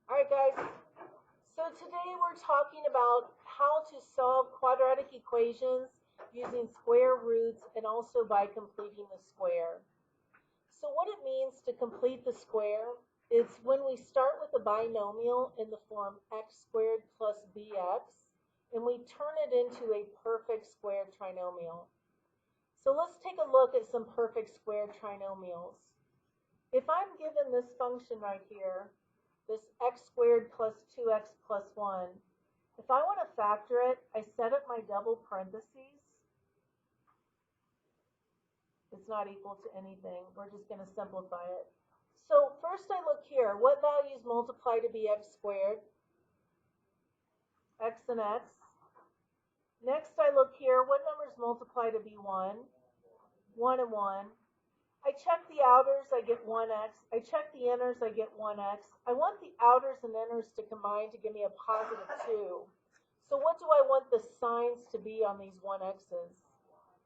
All right, guys. So today we're talking about how to solve quadratic equations using square roots and also by completing the square. So what it means to complete the square is when we start with a binomial in the form x squared plus bx and we turn it into a perfect square trinomial. So let's take a look at some perfect square trinomials. If I'm given this function right here, this x squared plus 2x plus 1, if I want to factor it, I set up my double parentheses. It's not equal to anything. We're just going to simplify it. So first I look here. What values multiply to be x squared? X and x. Next I look here. What numbers multiply to be 1? 1 and 1. I check the outers, I get 1x. I check the inners, I get 1x. I want the outers and inners to combine to give me a positive 2. So what do I want the signs to be on these 1x's?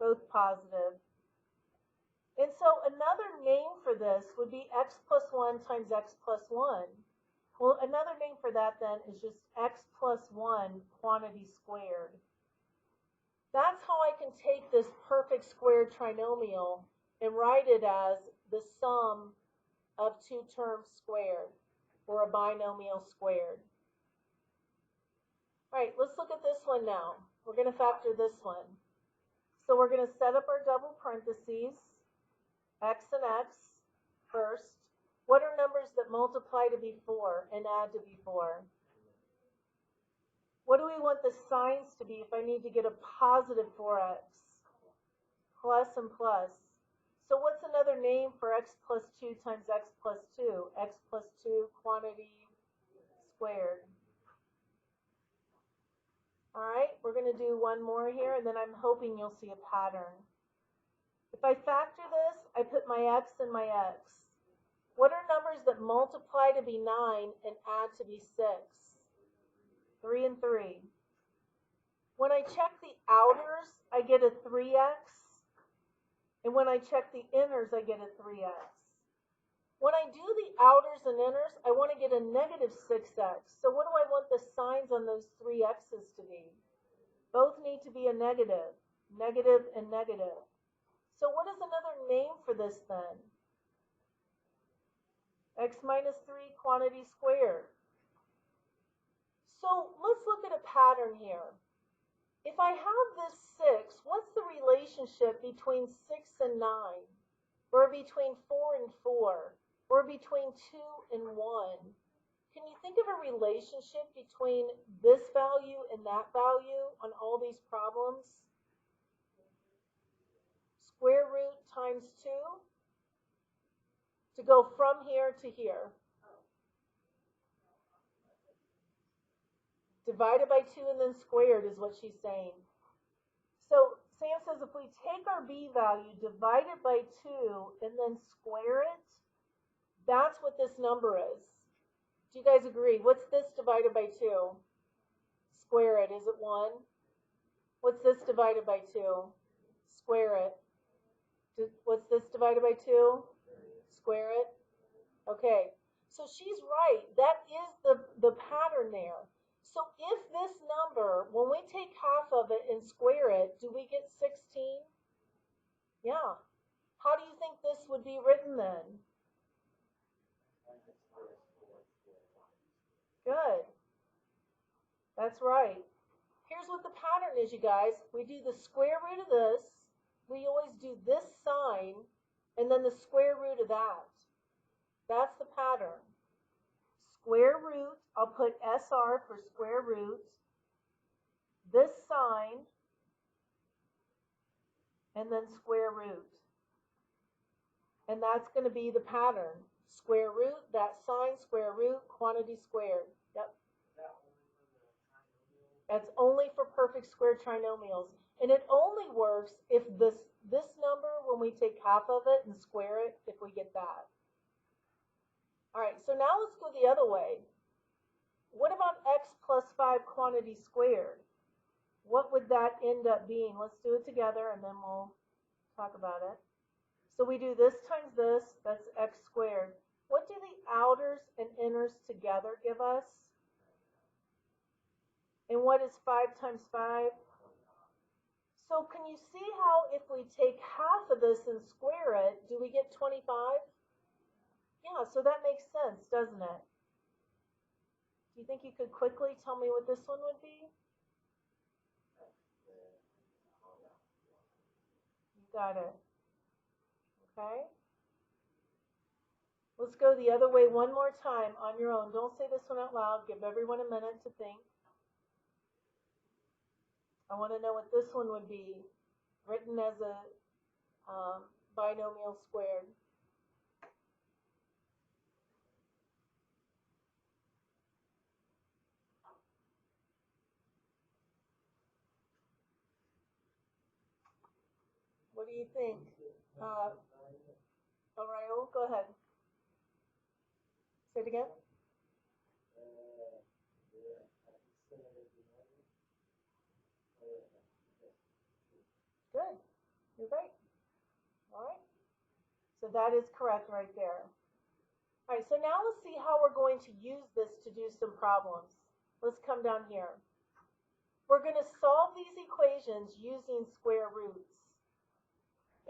Both positive. And so another name for this would be x plus 1 times x plus 1. Well, another name for that then is just x plus 1 quantity squared. That's how I can take this perfect square trinomial and write it as the sum of two terms squared, or a binomial squared. All right, let's look at this one now. We're going to factor this one. So we're going to set up our double parentheses, x and x first. What are numbers that multiply to be 4 and add to be 4? What do we want the signs to be if I need to get a positive 4x? Plus and plus. So what's another name for x plus 2 times x plus 2? X plus 2 quantity squared. All right, we're going to do one more here, and then I'm hoping you'll see a pattern. If I factor this, I put my x and my x. What are numbers that multiply to be 9 and add to be 6? 3 and 3. When I check the outers, I get a 3x. And when I check the inners, I get a 3x. When I do the outers and inners, I want to get a negative 6x. So what do I want the signs on those 3x's to be? Both need to be a negative. Negative and negative. So what is another name for this then? X minus 3 quantity squared. So let's look at a pattern here. If I have this 6, what's the relationship between 6 and 9? Or between 4 and 4? Or between 2 and 1? Can you think of a relationship between this value and that value on all these problems? Square root times 2 to go from here to here. Divided by 2 and then squared is what she's saying. So Sam says if we take our b value, divide it by 2, and then square it, that's what this number is. Do you guys agree? What's this divided by 2? Square it. Is it 1? What's this divided by 2? Square it. What's this divided by 2? Square it. Okay. So she's right. That is the pattern there. So if this number, when we take half of it and square it, do we get 16? Yeah. How do you think this would be written then? Good. That's right. Here's what the pattern is, you guys. We do the square root of this. We always do this sign and then the square root of that. That's the pattern. Square root, I'll put SR for square root. This sign, and then square root. And that's going to be the pattern. Square root, that sign, square root, quantity squared. Yep. That's only for perfect square trinomials. And it only works if this number, when we take half of it and square it, if we get that. All right, so now let's go the other way. What about x plus 5 quantity squared? What would that end up being? Let's do it together and then we'll talk about it. So we do this times this, that's x squared. What do the outers and inners together give us? And what is 5 times 5? So can you see how if we take half of this and square it, do we get 25? Yeah, so that makes sense, doesn't it? Do you think you could quickly tell me what this one would be? You got it. Okay. Let's go the other way one more time on your own. Don't say this one out loud. Give everyone a minute to think. I want to know what this one would be written as a binomial squared. What do you think? Ariel, go ahead. Say it again. Good. You're right. All right. So that is correct right there. All right, so now let's see how we're going to use this to do some problems. Let's come down here. We're going to solve these equations using square roots.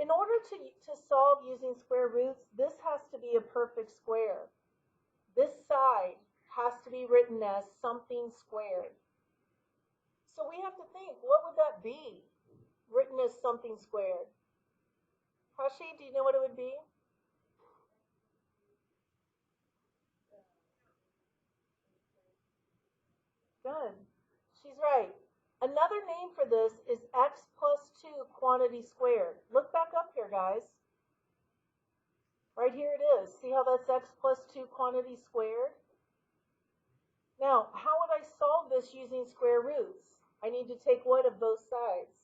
In order to solve using square roots, this has to be a perfect square. This side has to be written as something squared. So we have to think, what would that be written as something squared? Hashi, do you know what it would be? Good. She's right. Another name for this is x plus 2 quantity squared. Look back up here, guys. Right here it is. See how that's x plus 2 quantity squared? Now, how would I solve this using square roots? I need to take what of both sides?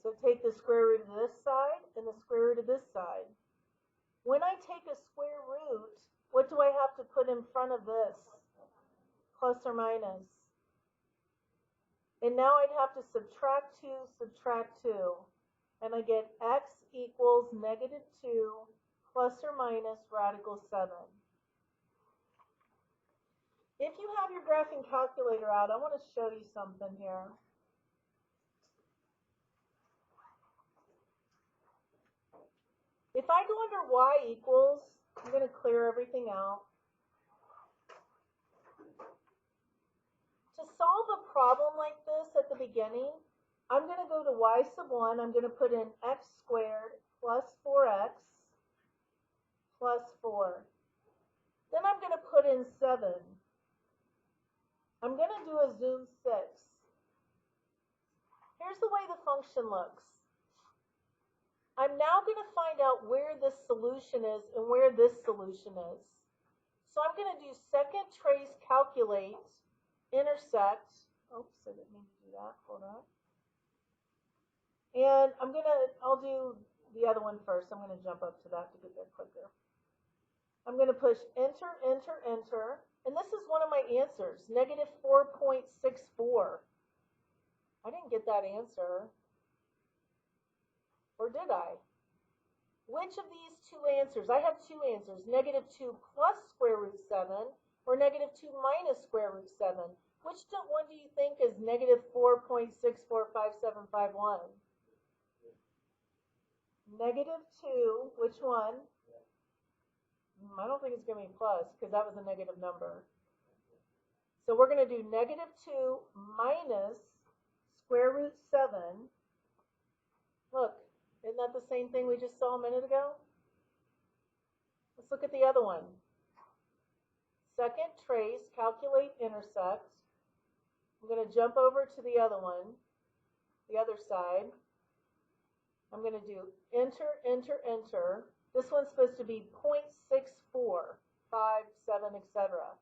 So take the square root of this side and the square root of this side. When I take a square root, what do I have to put in front of this? Plus or minus. And now I'd have to subtract 2, and I get x equals negative 2 plus or minus radical 7. If you have your graphing calculator out, I want to show you something here. If I go under y equals, I'm going to clear everything out. To solve a problem like this at the beginning, I'm going to go to y sub 1. I'm going to put in x squared plus 4x plus 4. Then I'm going to put in 7. I'm going to do a zoom 6. Here's the way the function looks. I'm now going to find out where this solution is and where this solution is. So I'm going to do second trace calculate intersect. Oops, I didn't mean to do that. Hold on. And I'll do the other one first. I'm going to jump up to that to get there quicker. I'm going to push enter, enter, enter. And this is one of my answers, negative 4.64. I didn't get that answer. Or did I? Which of these two answers? I have two answers, negative 2 plus square root 7 or negative 2 minus square root 7. Which one do you think is negative 4.645751? Negative 2, which one? I don't think it's going to be plus because that was a negative number. So we're going to do negative 2 minus square root 7. Look, isn't that the same thing we just saw a minute ago? Let's look at the other one. Second trace, calculate intersect. I'm going to jump over to the other one, the other side. I'm going to do enter, enter, enter. This one's supposed to be 0.6457, etc.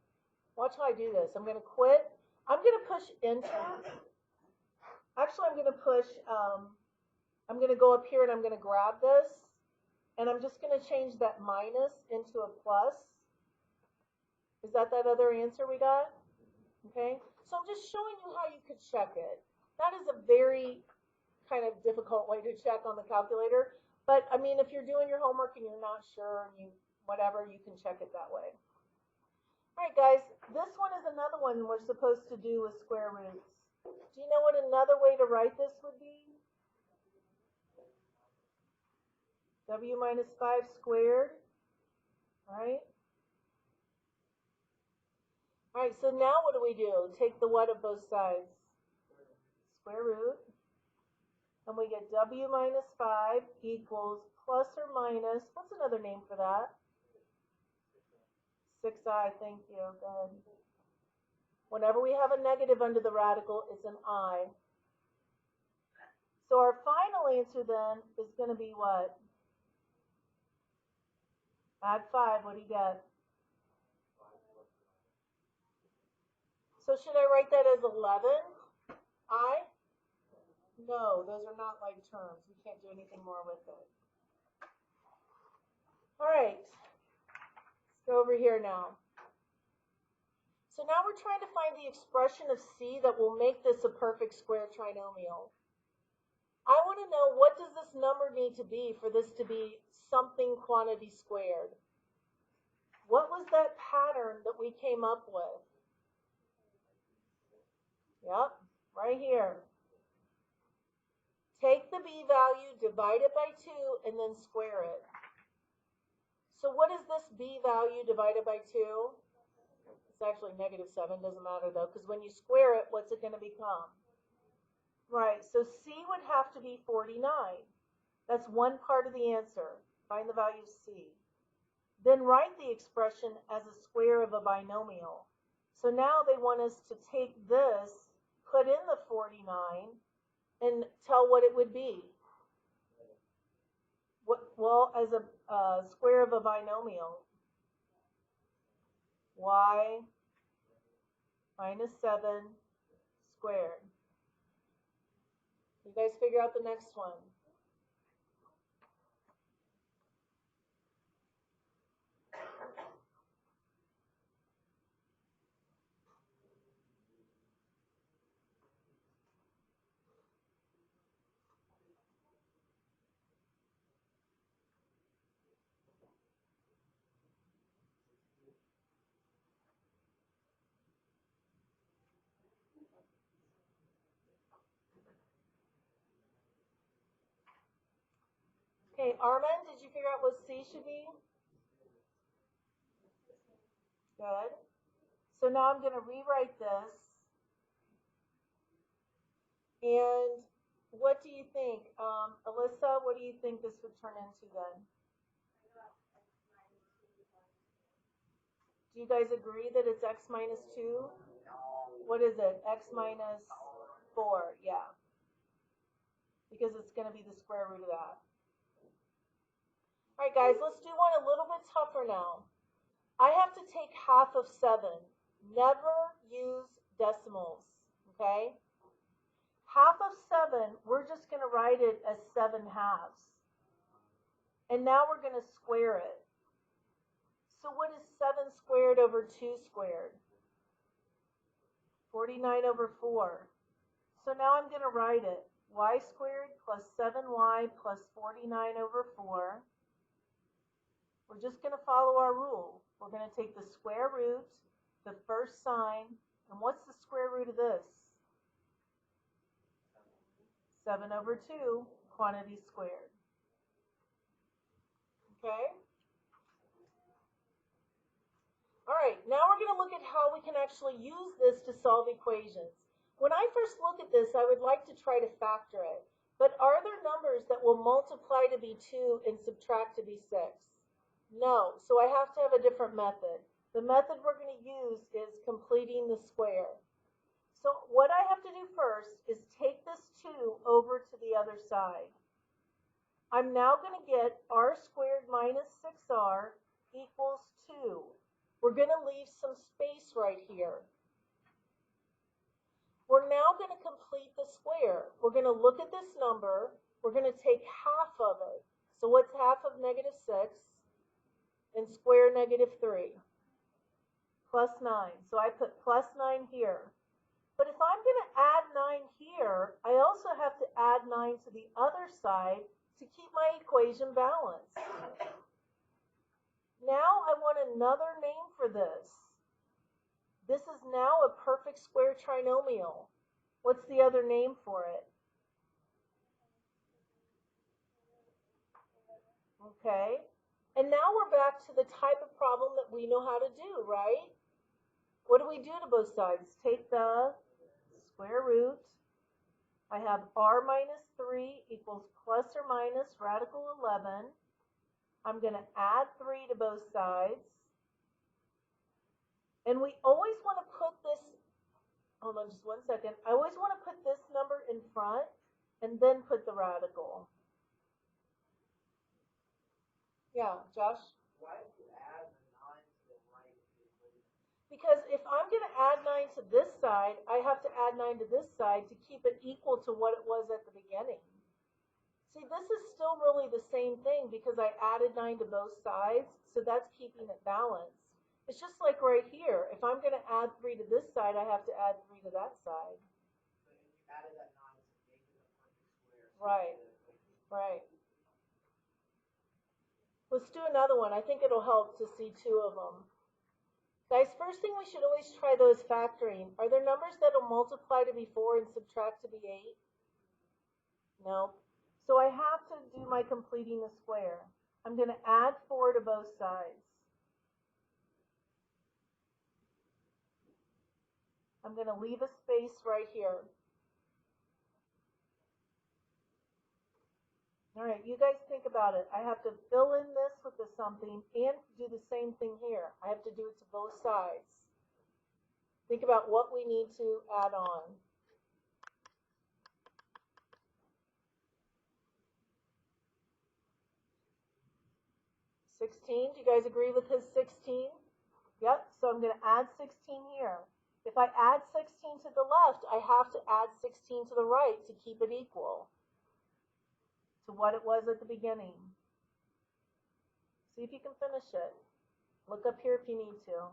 Watch how I do this. I'm going to quit. I'm going to push enter. Actually, I'm going to push, I'm going to go up here and I'm going to grab this. And I'm just going to change that minus into a plus. Is that other answer we got? Okay. So I'm just showing you how you could check it. That is a very kind of difficult way to check on the calculator. But I mean, if you're doing your homework and you're not sure and you whatever, you can check it that way. All right, guys, this one is another one we're supposed to do with square roots. Do you know what another way to write this would be? W minus 5 squared, right? All right, so now what do? Take the what of both sides? Square root. And we get W minus 5 equals plus or minus, what's another name for that? 6i, thank you, good. Whenever we have a negative under the radical, it's an I. So our final answer then is going to be what? Add 5, what do you get? So should I write that as 11? I? No, those are not like terms. We can't do anything more with it. All right, let's go over here now. So now we're trying to find the expression of C that will make this a perfect square trinomial. I want to know, what does this number need to be for this to be something quantity squared? What was that pattern that we came up with? Yep, right here. Take the b value, divide it by 2, and then square it. So what is this b value divided by 2? It's actually -7, doesn't matter though, because when you square it, what's it going to become? Right, so C would have to be 49. That's one part of the answer. Find the value of C. Then write the expression as a square of a binomial. So now they want us to take this, put in the 49, and tell what it would be. Well, as a square of a binomial, y minus 7 squared. You guys figure out the next one. Okay, Armin, did you figure out what C should be? Good. So now I'm going to rewrite this. And what do you think? Alyssa, what do you think this would turn into then? Do you guys agree that it's x minus 2? What is it? X minus 4, yeah. Because it's going to be the square root of that. All right, guys, let's do one a little bit tougher now. I have to take half of 7. Never use decimals, okay? Half of 7, we're just going to write it as 7 halves. And now we're going to square it. So what is 7 squared over 2 squared? 49 over 4. So now I'm going to write it. Y squared plus 7y plus 49 over 4. We're just going to follow our rule. We're going to take the square root, the first sign, and what's the square root of this? 7 over 2, quantity squared. Okay? All right, now we're going to look at how we can actually use this to solve equations. When I first look at this, I would like to try to factor it. But are there numbers that will multiply to be 2 and subtract to be 6? No, so I have to have a different method. The method we're going to use is completing the square. So what I have to do first is take this 2 over to the other side. I'm now going to get r squared minus 6r equals 2. We're going to leave some space right here. We're now going to complete the square. We're going to look at this number. We're going to take half of it. So what's half of -6? And square -3. Plus 9. So I put plus 9 here. But if I'm going to add 9 here, I also have to add 9 to the other side to keep my equation balanced. Now another name for this. This is now a perfect square trinomial. What's the other name for it? Okay. And now we're back to the type of problem that we know how to do, right? What do we do to both sides? Take the square root. I have r minus 3 equals plus or minus radical 11. I'm going to add 3 to both sides. And we always want to put this, hold on just 1 second. I always want to put this number in front and then put the radical. Yeah, Josh? Why did you add the 9 to the right? Because if I'm going to add 9 to this side, I have to add 9 to this side to keep it equal to what it was at the beginning. See, this is still really the same thing because I added 9 to both sides, so that's keeping it balanced. It's just like right here. If I'm going to add 3 to this side, I have to add 3 to that side. So you added that 9 to make it a perfect square. So Right, right. Let's do another one. I think it'll help to see 2 of them. Guys, first thing we should always try though is factoring. Are there numbers that will multiply to be 4 and subtract to be 8? No. So I have to do my completing the square. I'm going to add 4 to both sides. I'm going to leave a space right here. All right, you guys think about it. I have to fill in this with the something and do the same thing here. I have to do it to both sides. Think about what we need to add on. 16, do you guys agree with his 16? Yep, so I'm going to add 16 here. If I add 16 to the left, I have to add 16 to the right to keep it equal to what it was at the beginning. See if you can finish it. Look up here if you need to.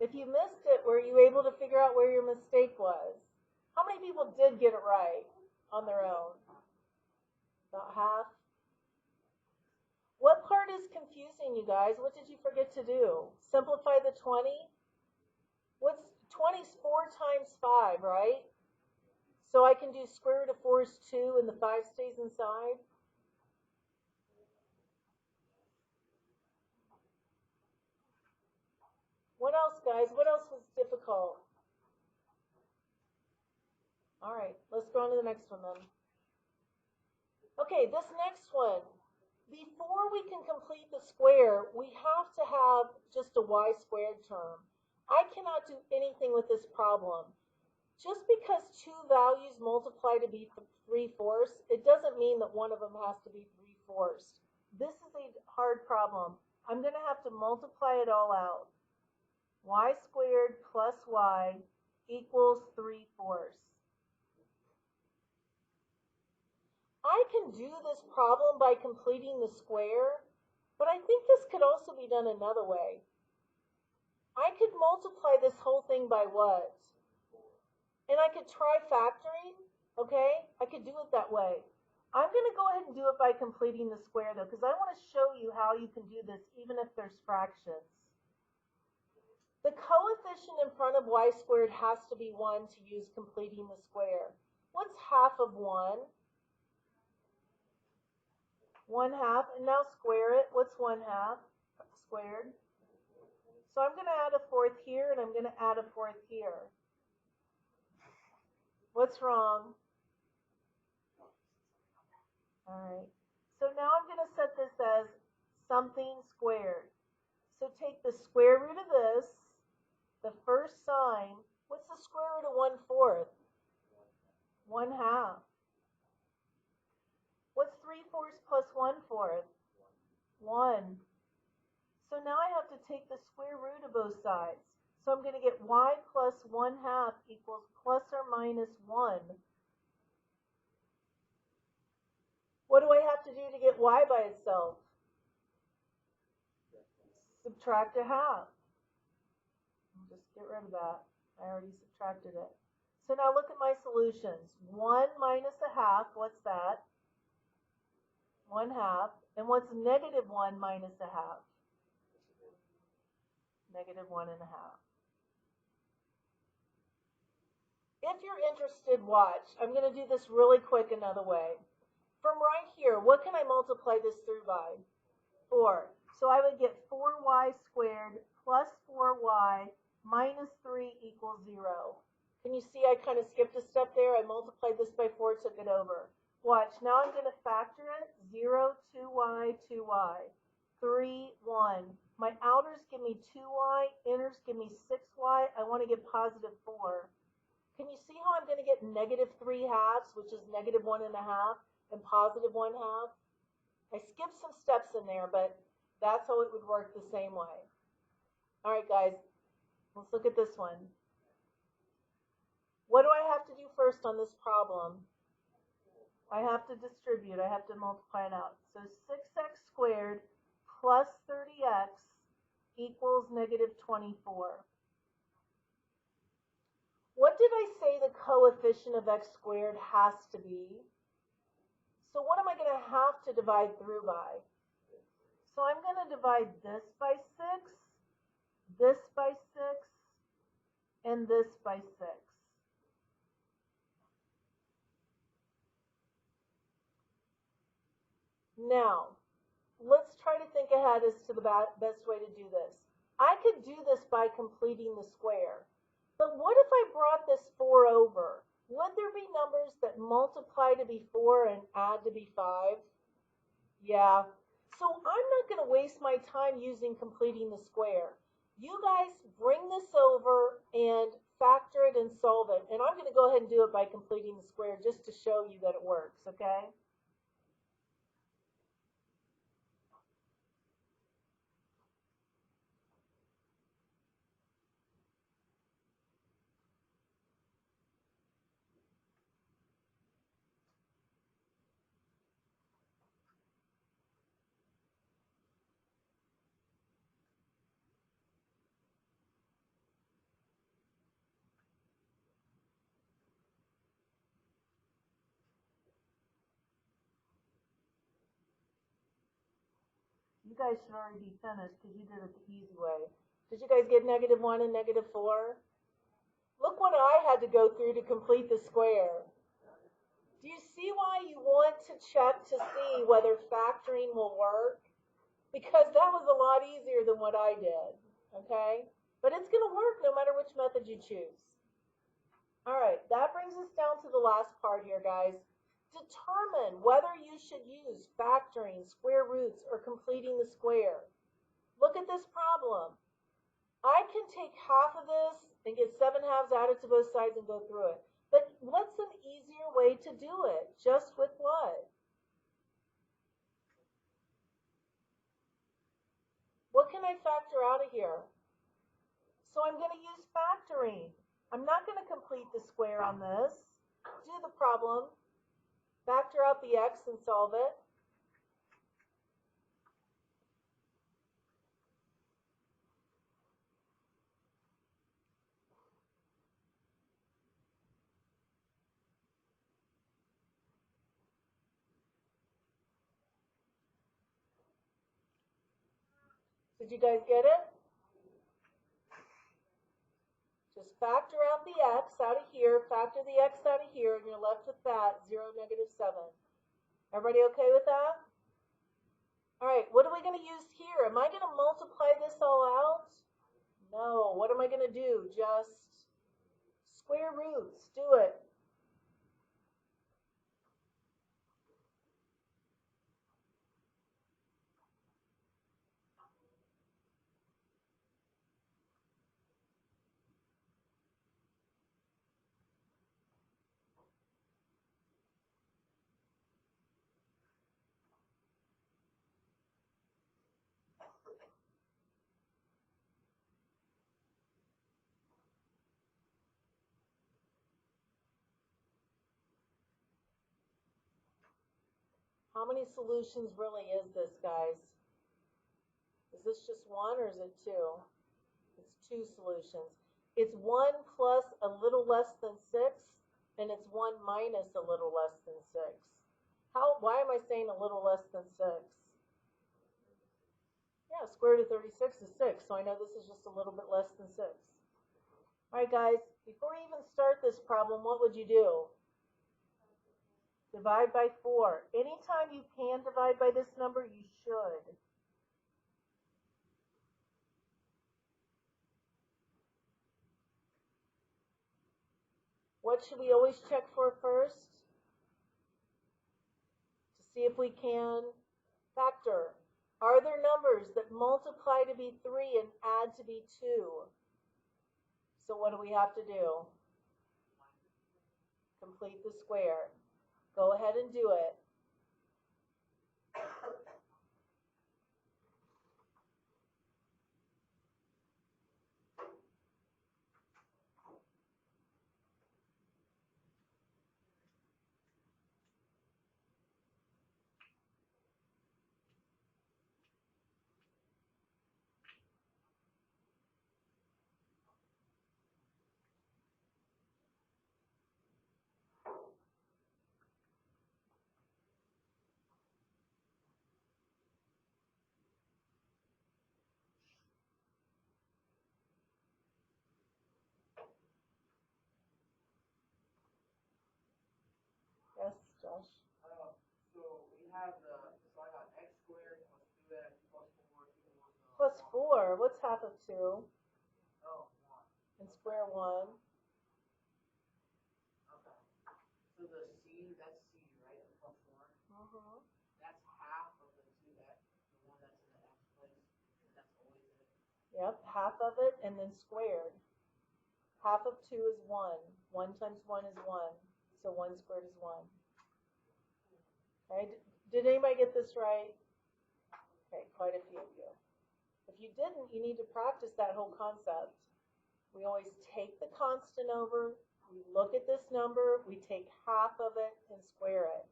If you missed it, were you able to figure out where your mistake was? How many people did get it right on their own? About half? What part is confusing you guys? What did you forget to do? Simplify the 20? What's 20 is 4 times 5, right? So I can do square root of 4 is 2 and the 5 stays inside? What else, guys? What else was difficult? All right, let's go on to the next one then. Okay, this next one. Before we can complete the square, we have to have just a y squared term. I cannot do anything with this problem. Just because 2 values multiply to be 3/4, it doesn't mean that one of them has to be 3/4. This is a hard problem. I'm going to have to multiply it all out. Y squared plus y equals 3/4. I can do this problem by completing the square, but I think this could also be done another way. I could multiply this whole thing by what? And I could try factoring, okay? I could do it that way. I'm going to go ahead and do it by completing the square, though, because I want to show you how you can do this even if there's fractions. The coefficient in front of y squared has to be 1 to use completing the square. What's half of 1? 1/2, and now square it. What's 1/2 squared? So I'm going to add a 4th here, and I'm going to add a 4th here. What's wrong? All right. So now I'm going to set this as something squared. So take the square root of this, the first sign. What's the square root of 1/4? 1/2. What's 3/4 plus 1/4? 1. So now I have to take the square root of both sides. So I'm going to get y plus 1/2 equals plus or minus 1. What do I have to do to get y by itself? Subtract 1/2. Just get rid of that. I already subtracted it. So now look at my solutions. 1 minus 1/2, what's that? 1/2. And what's negative 1 minus 1/2? Negative 1/2. If you're interested, watch. I'm going to do this really quick another way. From right here, what can I multiply this through by? 4. So I would get 4y squared plus 4y minus 3 equals 0. Can you see I kind of skipped a step there? I multiplied this by 4, took it over. Watch, now I'm going to factor it. 0, 2y, 2y. 3, 1. My outers give me 2y, inners give me 6y. I want to get positive 4. Can you see how I'm going to get negative 3/2, which is negative 1/2, and positive 1/2? I skipped some steps in there, but that's how it would work the same way. All right, guys, let's look at this one. What do I have to do first on this problem? I have to distribute. I have to multiply it out. So 6x squared plus 30x equals negative 24. What did I say the coefficient of x squared has to be? So what am I going to have to divide through by? So I'm going to divide this by 6, this by 6, and this by 6. Now, let's try to think ahead as to the best way to do this. I could do this by completing the square. But what if I brought this 4 over? Would there be numbers that multiply to be 4 and add to be 5? Yeah. So I'm not going to waste my time using completing the square. You guys bring this over and factor it and solve it. And I'm going to go ahead and do it by completing the square just to show you that it works, okay? You guys should already be finished because you did it the easy way. Did you guys get negative 1 and negative 4? Look what I had to go through to complete the square. Do you see why you want to check to see whether factoring will work? Because that was a lot easier than what I did, okay? But it's going to work no matter which method you choose. All right, that brings us down to the last part here, guys. Determine whether you should use factoring, square roots, or completing the square. Look at this problem. I can take half of this and get 7/2 added to both sides and go through it. But what's an easier way to do it? Just with what? What can I factor out of here? So I'm going to use factoring. I'm not going to complete the square on this. Do the problem. Factor out the x and solve it. Did you guys get it? Just factor out the x out of here, factor the x out of here, and you're left with that, 0, negative 7. Everybody okay with that? All right, what are we going to use here? Am I going to multiply this all out? No. What am I going to do? Just square roots. Do it. How many solutions really is this, guys? Is this just one or is it two? It's two solutions. It's 1 plus a little less than 6, and it's 1 minus a little less than 6. Why am I saying a little less than 6? Yeah, square root of 36 is 6, so I know this is just a little bit less than 6. All right, guys, before you even start this problem, what would you do? Divide by 4. Anytime you can divide by this number, you should. What should we always check for first? To see if we can factor. Are there numbers that multiply to be 3 and add to be 2? So what do we have to do? Complete the square. Go ahead and do it. Yes, Josh. So we have so I got x squared plus 2x plus 4 equals Plus 4. What's half of 2? Oh, 1. And square 1. Okay. So the c, that's c, right? The plus 4. Mm-hmm. That's half of the 2x, the one that's in the x place. And that's always it. Yep, half of it and then squared. Half of 2 is 1. 1 times 1 is 1. So 1 squared is 1. Okay, did anybody get this right? Okay, quite a few of you. If you didn't, you need to practice that whole concept. We always take the constant over, we look at this number, we take half of it and square it.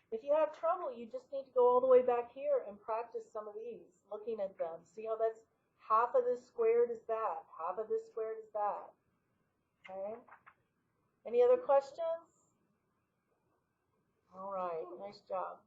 If you have trouble, you just need to go all the way back here and practice some of these, looking at them. See how that's half of this squared is that, half of this squared is that. Okay? Any other questions? All right, nice job.